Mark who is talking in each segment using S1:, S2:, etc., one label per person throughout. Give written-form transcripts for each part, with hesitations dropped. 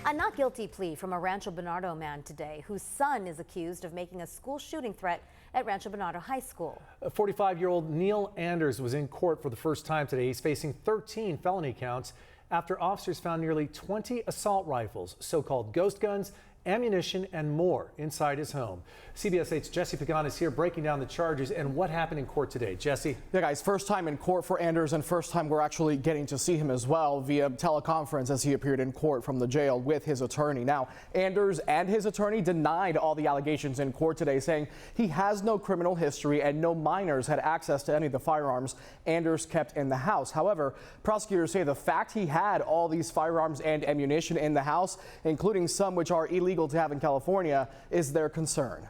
S1: A not guilty plea from a Rancho Bernardo man today whose son is accused of making a school shooting threat at Rancho Bernardo High School.
S2: 45-year-old Neal Anders was in court for the first time today. He's facing 13 felony counts after officers found nearly 20 assault rifles, so-called ghost guns, ammunition, and more inside his home. CBS 8's Jesse Pagan is here breaking down the charges and what happened in court today. Jesse.
S3: Yeah, guys, first time in court for Anders and first time we're actually getting to see him as well via teleconference as he appeared in court from the jail with his attorney. Now, Anders and his attorney denied all the allegations in court today, saying he has no criminal history and no minors had access to any of the firearms Anders kept in the house. However, prosecutors say the fact he had all these firearms and ammunition in the house, including some which are illegal to have in California, is their concern.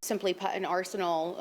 S4: Simply put, an arsenal,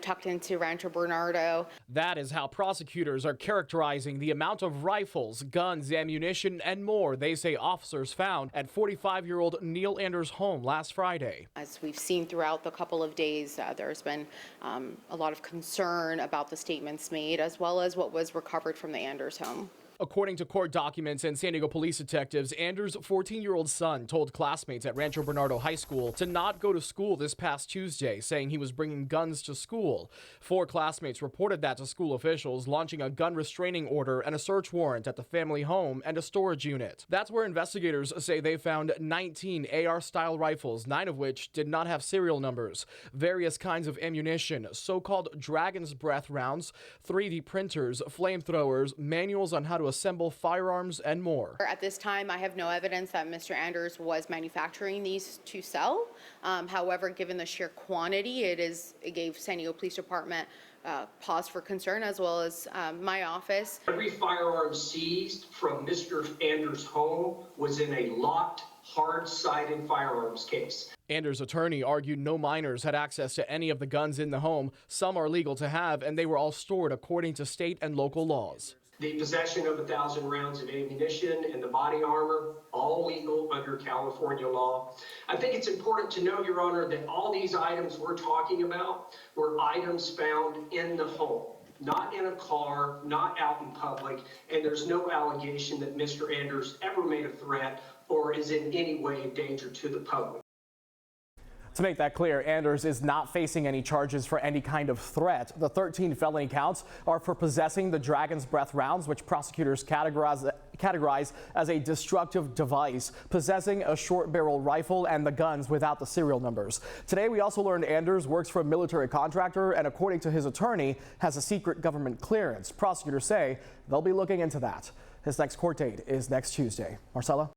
S4: tucked into Rancho Bernardo.
S5: That is how prosecutors are characterizing the amount of rifles, guns, ammunition, and more they say officers found at 45-year-old Neal Anders' home last Friday.
S4: As we've seen throughout the couple of days, there's been a lot of concern about the statements made, as well as what was recovered from the Anders home.
S5: According to court documents and San Diego police detectives, Anders' 14-year-old son told classmates at Rancho Bernardo High School to not go to school this past Tuesday, saying he was bringing guns to school. 4 classmates reported that to school officials, launching a gun restraining order and a search warrant at the family home and a storage unit. That's where investigators say they found 19 AR-style rifles, 9 of which did not have serial numbers, various kinds of ammunition, so-called dragon's breath rounds, 3D printers, flamethrowers, manuals on how to assemble firearms, and more.
S4: At this time, I have no evidence that Mr. Anders was manufacturing these to sell. However, given the sheer quantity, it gave San Diego Police Department pause for concern, as well as my office.
S6: Every firearm seized from Mr. Anders' home was in a locked, hard-sided firearms case.
S5: Anders' attorney argued no minors had access to any of the guns in the home. Some are legal to have, and they were all stored according to state and local laws.
S6: The possession of 1,000 rounds of ammunition and the body armor, all legal under California law. I think it's important to know, Your Honor, that all these items we're talking about were items found in the home, not in a car, not out in public, and there's no allegation that Mr. Anders ever made a threat or is in any way a danger to the public.
S3: To make that clear, Anders is not facing any charges for any kind of threat. The 13 felony counts are for possessing the dragon's breath rounds, which prosecutors categorize as a destructive device, possessing a short barrel rifle, and the guns without the serial numbers. Today, we also learned Anders works for a military contractor and, according to his attorney, has a secret government clearance. Prosecutors say they'll be looking into that. His next court date is next Tuesday. Marcella?